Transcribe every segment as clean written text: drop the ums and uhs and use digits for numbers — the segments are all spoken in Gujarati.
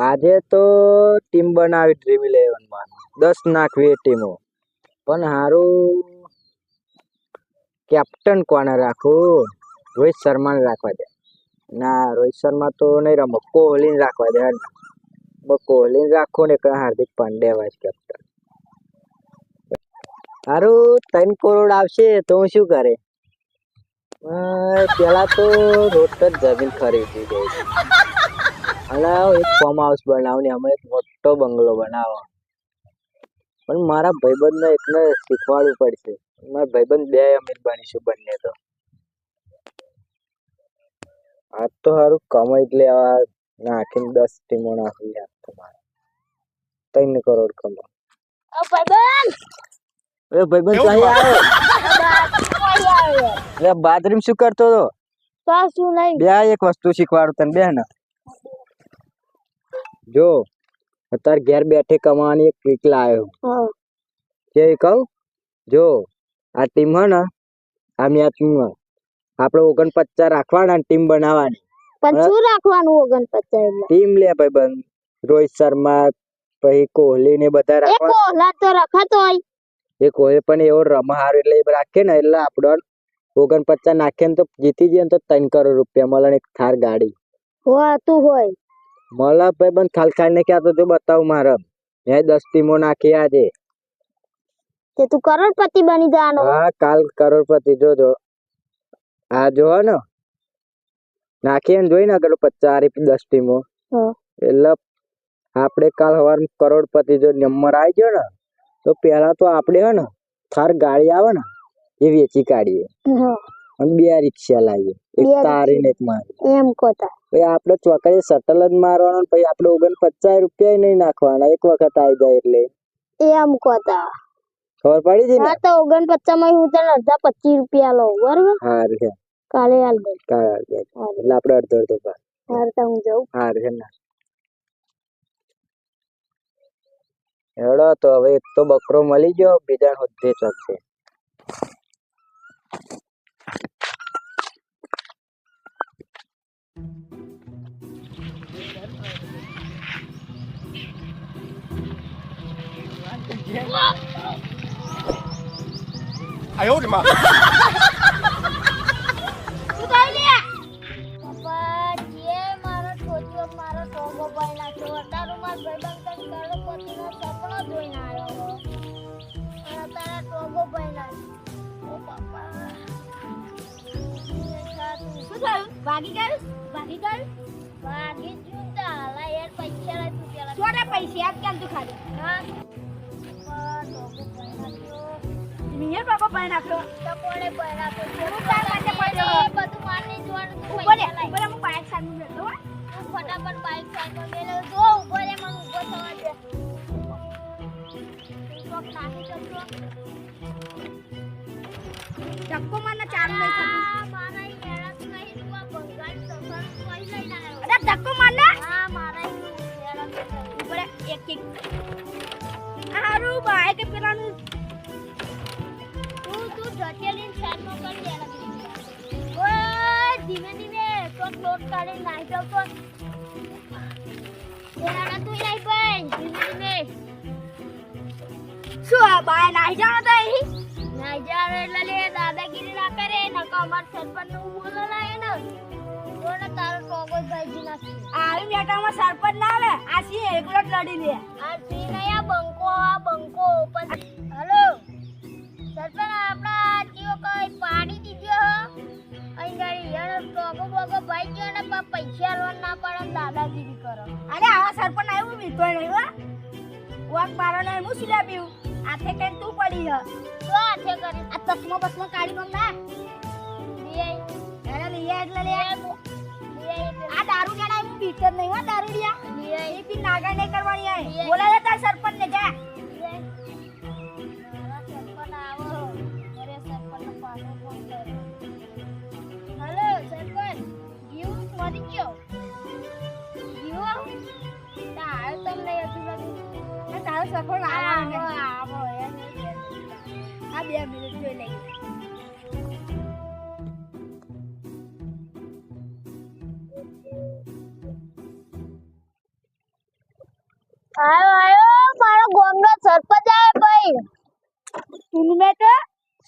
આજે તો ટીમ બનાવી ડ્રીમ 11 માં 10 નાખવી ટીમો પણ હારું કેપ્ટન કોને રાખું? રોહિત શર્મા ને રાખવા દે. ના, રોહિત શર્મા તો નહીં રમો, કોહલી ને રાખવા દે. કોહલી ને રાખો ને હાર્દિક પાંડ્યા વાઇસ કેપ્ટન. હારું 3 કરોડ આવશે તો હું શું કરે? પેલા તો રોડ જ જમીન ખરીદી દે અને એક ફાર્મ હાઉસ બનાવું ને અમે એક મોટો બંગલો બનાવો. પણ મારા ભાઈબંધને એકને શીખવાડવું પડશે. મારા ભાઈબંધ 2 અમીર બનીશું બંને તો. આજ તો સારું કમાઈ જ લેવા નાખીને 10 ટીમો નાખી યાર તમારે 3 કરોડ કમા. ભાઈબંધ ક્યાં આવ્યો? બાથરૂમ શું કરતો હતો? બે એક વસ્તુ શીખવાડું તને બે ને. જો અત્યારે ઘેર બેઠે કમાવાની એક ટ્રીક લાવ્યો. કે કહું? જો આ ટીમ હે ને આ મેચમાં આપણે 49 રાખવાના ટીમ બનાવવાની. પણ શું રાખવાનું 49? ટીમ લે ભાઈબંધ. રોહિત શર્મા પછી કોહલી ને બધા રાખવા. કોહલા તો રખાતો હોય. એ કોહલી પણ એવો રમ હાર એટલે એ રાખે ને એટલે આપણો 49 નાખે ને તો જીતી જઈએ ને તો 3 કરોડ રૂપિયા મળે એક થાર ગાડી હોય મળે ભાઈબંધ. ખાલી ને ક્યાં તો જો બતાવું મારે મેં 10 ટીમો નાખી આજે. તે તું કરોડપતિ બની જવાનો. હા કાલ કરોડપતિ જોજો. આ જો ને નાખીએ ને જોઈ ને અગર 50 10 ટીમો એટલે આપણે કાલ સવાર કરોડપતિ જો નંબર આવી ગયો ને તો પેલા તો આપણે હે ને થાર ગાડી આવે ને એ વેચી કાઢીએ અને 2 રિક્ષા લાવીએ, એક તારી ને એક મારી. એમ કોતા પછી આપણે ચોકડીએ શટલ જ મારવાનું. પછી આપણે 49 રૂપિયા નહીં નાખવાના એક વખત આવી જાય એટલે. એમ કોતા ખબર પડી હતી ને? તો 49 માં હું તને અડધા 25 રૂપિયા લઉં બરોબર? હાર છે કાલે હાલ દે. એટલે આપણે અડધો પાસ. હાર તો હું જાઉં. હાર છે ને એવડો તો હવે એક તો બકરો મળી ગયો, બીજા હોદ્દે ચોકશે. આયો રે માં ઉતાઈ લે પપ્પા જે મારો છોકરો મારો ટોગો ભાઈ નાખ્યો અતારો માર ભાઈબંધ તન કરોડપતિનો સપનો જોઈને આવ્યો અને તારા ટોગો ભાઈ નાખ્યો. ઓ પપ્પા શું થયું? ભાગી ગયું જુતા લા યાર પૈસા લા તું પેલા છોડા પૈસા આપ કેમ તું ખાલી હા પપ્પા ટોગો ભાઈ નાખ્યો. મિયા બાબા ભાઈ નાખ્યો તો કોણે ભાઈ નાખ્યો? હું તાર માટે પડ્યો બધું માની જોવાનું તું પૈસા લાઈ. ઉપર હું બાઈક સાઈડ માં બેઠો તું ફટાફટ બાઈક સાઈડ માં મેલે જો ઉપર મને ઉભો થવા દે. તું નાખી શકતો ધક્કો મારને ચાલુ નહીં થતું. મારા યાર તું નહીં તું આ બંગાળી સફર કોઈ લઈને આવ્યો. અરે ધક્કો મારને. હા મારા યાર ઉપર એક આરું બાઈક પેલાનું તું જટેલીન સાઈડ માં કરી દેલા. ઓય ધીમે તો લોટ કાઢી નાઈ જાવ તો એના તું નહીં પણ ધીમે શું આ બાય નાઈ જાવ તો અહીં નાઈ જાવ એટલે લે દાદાગીરી ના કરે નકા અમાર સરપંચ નું બોલો લાગે ને કોને તારો ટોગો ભાઈજી નાખી આવી મેટામાં સરપંચ ના આવે આ સી એકલો જ લડી લે આ સી નયા બંકો પણ હેલો સરપંચ આપડા જીઓ કોઈ પાડી દીધો અહીં ગાડી યાર ટોગો બોગો ભાઈ ગયો ને પૈસા લોન ના પડે દાદાગીરી કરો. અરે આવા સરપંચ આવ્યું મીઠોય નહીં હો વાક મારો ને હું સિલા પીવું આથે કઈ તું પડી હ તો આથે કરી આ તસમો બસમો કાઢી મમ ના લે અરે લે એટલે લે આ દારૂ જણા હું પીતો જ નહીં હો દારૂડિયા લે એ પી નાગા નહીં કરવાની આય બોલા જતા સરપંચ ને જા સરપંચ આવો અરે સરપંચ નો પાછો ફોન કર્યો. હેલો સરપંચ જીવ મરી ગયો જીવ તાર તમને હતું લાગ્યું આ તારો સરપંચ આવો આ 2 મિનિટ જોઈ લઈએ. इनमें तो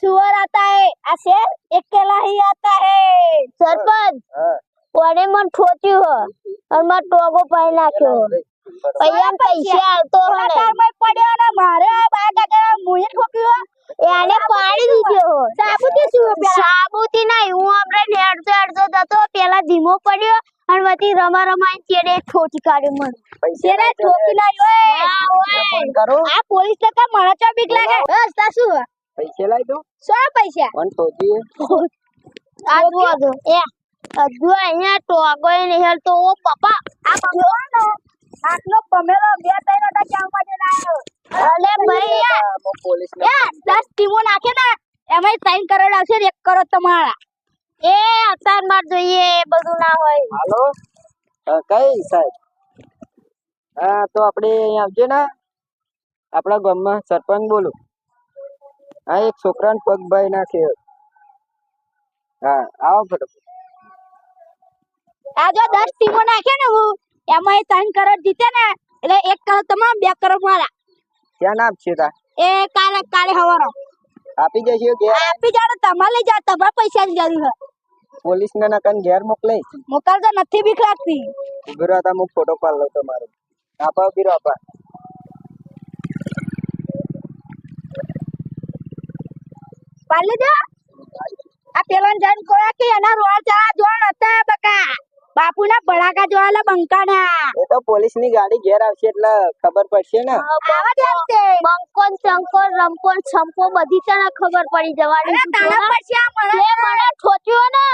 सुअर आता है शेर अकेला ही आता है सरपंच कोने मन ठोच्યું हो और मैं टोगो पाई नाख्यो પૈયા પૈસા આવતો હે તાર મે પડ્યો ને મારે 12 મુએ ઠોક્યો એને પાડી દીધો હો સાબુતી શું પેલા સાબુતી નહીં હું આપણે હેડતો જતો પેલા ધીમો પડ્યો અને વતી રમાઈ ચેડે ઠોકી કાઢ્યો મને પૈસા ઠોકી લાયો ફોન કરો આ પોલીસ લકા મને ચા બીક લાગે બસ તા શું પૈસા લાઈ દો શું પૈસા પણ ટોજી આ જો એ અજુ અહીંયા ટોગોય નહીં હેલતો ઓ પપ્પા આ જોનો આટલો પમેલો બે ત્રણ હતા ચાવમાં જ લાયો અલે ભાઈ મો પોલીસ ને 10 ટીમો નાખે ને એમાં સાઈન કરેલ આવશે 1 કરોડ તમારા એ અતાર માર જોઈએ એ બધું ના હોય હાલો કઈ સાહેબ હા તો આપણે અહીં આવજે ને આપણા ગામમાં સરપંચ બોલું હા એક છોકરાને પગ ભાઈ નાખ્યો હા આવો ફટાફટ આ જો 10 ટીમો નાખે ને હું એમાં સાઈન કરોડ જીતે ને એટલે 1 કરોડ તમારા 2 કરોડ મારા ક્યાં નામ છે તા એ કાલે હવારો આપી જશે ઘેર આપી જાડો તમારે લઈ જાવ તમારા પૈસા ની જરૂર છે પોલીસ ને નકન ઘેર મોકલે મોકલતો નથી બીક લાગતી ઉભી રહો તા હું ફોટો પાડ લઉં તમારો આપા ઉભી રહો આપા પાડ લેજો આ પેલા જન કોયા કે એના રોડ ચા જોણ હતા બકા બાપુના ભડાકા જોવાલા બંકાના એ તો પોલીસ ની ગાડી ઘેર આવશે એટલે ખબર પડશે ને આવા ચાલતે બંકોન ચંકોર રમકોન છંપો બધી તને ખબર પડી જવાની છે તારા પછી મને ઠોચ્યો ને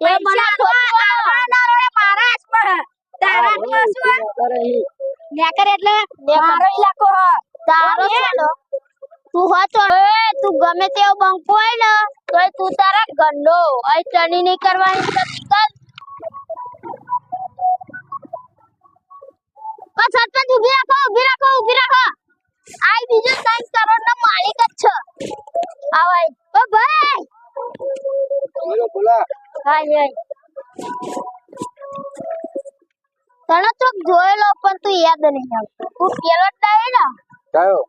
એ મને ઠોચ્યો મારા હાથમાં તારા હાથમાં શું નેકર એટલે મારો ઇલાકો હ તારો ચાલો તું હતો તું ગમે તેવો બંકો હોય ને તો તું તારા ગંડો આ ચણી નહીં કરવાની કર સરપંચ ઉભી રાખો આ બીજો 5 કરોડ નો માલિક જ છે આવાય ઓ ભાઈ બોલા હાય તને તો જોયેલો પણ તું યાદ નહીં આવતો તું પેલો ડાય ને કયો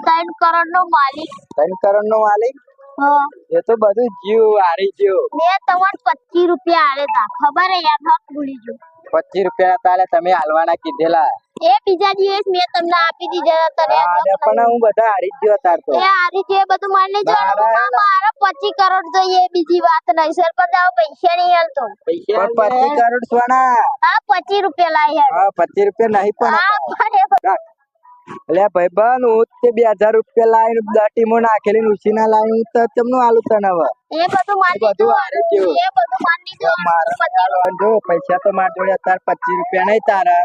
3 કરોડ નો માલિક 3 કરોડ નો માલિક હા એ તો બધું જીવ હારી ગયો મેં તમને 25 રૂપિયા આલે તા ખબર હે યાદ હોત ભૂલી ગયો 25 રૂપિયા તાલે તમે હાલવાના કીધેલા એ બીજા દિવસ મેં તમને આપી દીધા તને પણ હું બધા હારી ગયો તાર તો એ હારી જે બધું મને જોવાનું મારો 25 કરોડ જોઈએ બીજી વાત નહીં સરપંચ આવ પૈસા નહીં હાલતો પણ 25 કરોડ સોના હા 25 રૂપિયા લાય હા 25 રૂપિયા નહીં પણ એટલે ભાઈબંધ હું તે 2000 રૂપિયા લાઈન 10 ટીમો નાખેલી ઉછીના લાઈન હું તો તમને આલુ તને હવે એ બધું માની બધું હારી ગયું એ બધું માની જો જો પૈસા તો માર જોડે અત્યારે 25 રૂપિયા નહીં તારા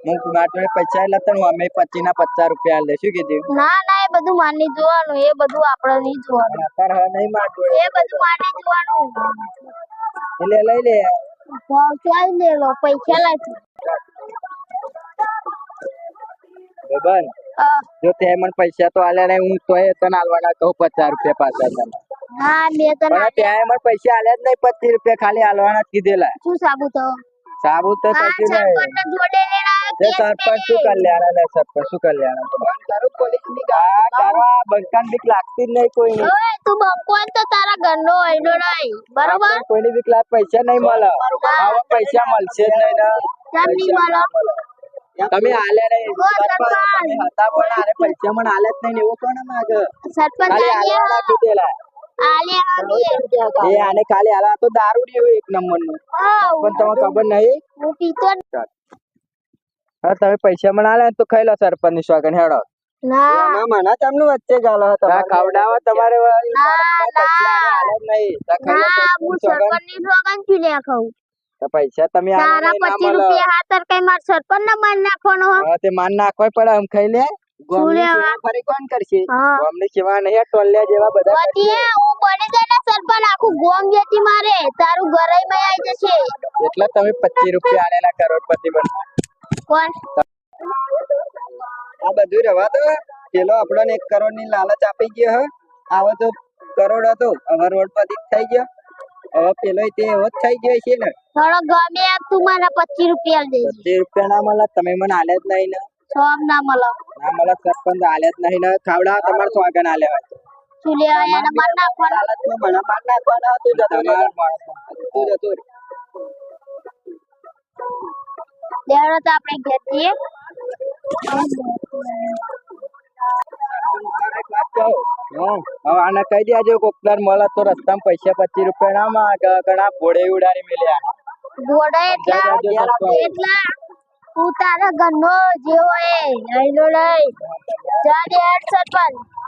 હું માર જોડે પૈસા એટલે તને અમે 25 ના 50 રૂપિયા લે શું કીધું ના એ બધું માની જોવાનું એ બધું આપણે નહીં જોવાનું અત્યારે હવે નહીં માર જોડે એ બધું માની જોવાનું એટલે લઈ લે પહોંચાઈ લે લો પૈસા લાય ભાઈબંધ જો તે મને પૈસા તો આલ્યા નહીં હું તોય તને આલવાના કહું 50 રૂપિયા પાછા તને હા બે તને પણ ત્યાં મને પૈસા આલ્યા જ નહીં 25 રૂપિયા ખાલી આલવાના કીધેલા શું સાબુત સાબુ તો કશું નહીં જોડે લેના તે સરપંચ શું કલ્યાણ લે સરપંચ શું કલ્યાણ તારું પોલીસ ની ગાડી બંકાન બીક લાગતી જ નહીં કોઈ નહીં ઓય તું બંકોન તો તારા ઘરનો આઈડો નહીં બરોબર કોઈની બીક લાગ પૈસા નહીં મળે આવા પૈસા મળશે જ નહીં ને કેમ નહીં મળે તમે આલે નહીં હતા પણ આરે પૈસા મને આલે જ નહીં એવું કોણ માંગે સરપંચ ખાલી આલવાના કીધેલા આલે એ આને ખાલી આલા તો દારૂ રહ્યો 1 નંબર નું પણ તમને ખબર નહીં હું પીતો હા તમે પૈસા મને આલે તો ખાઈ લો સરપંચ ની સ્વાગન હેડો ના ના મને તમને વચ્ચે ગાલો તમારે ખવડાવવા તમારે હું સરપંચ ની સોગન થી લે ખાઉં પૈસા તમે તારા 25 રૂપિયા હાતર કઈ માર સરપંચ ને માર નાખવાનો તે માન નાખવો પડે આમ ખાઈ લે ફરી કોણ કરશે અમને સેવા નહીં ટોલ્યા જેવા બધા હું બની જાય ને સરપંચ આખું ગોમ જેતી મારે તારું ઘરે માં આવી જશે એટલે તમે 25 રૂપિયા આલેલા કરોડપતિ બનવા કોણ આ બધું રવા દો પેલો આપણને 1 કરોડ ની લાલચ આપી ગયો હ આવો તો કરોડ હતો હવે રોડપતિ થઈ ગયો હવે પેલો તે એવો જ થઈ ગયો છે ને થોડો ગમે તું મને 25 રૂપિયા દે 25 રૂપિયા ના મળે તમે મને આલે જ નહીં ને સોમ ના મળો ના મને સરપંચ આલે જ નહીં ને ખાવડા તમારે સ્વાગન આલે હોય ચુલિયા એને માર નાખવાનો મને માર નાખવાનો તું જતો તું જતો દેડો તો આપણે ઘેર જઈએ હવે આને કહી દેજો કોકદાર મળે તો રસ્તામાં પૈસા 25 રૂપિયા ના માંગ ઘણા ઘોડે ઉડાડી મેલ્યા ગોડા એટલા તું તારા ઘરનો જેવો એ લઈ લો લઈ જા દે સરપંચ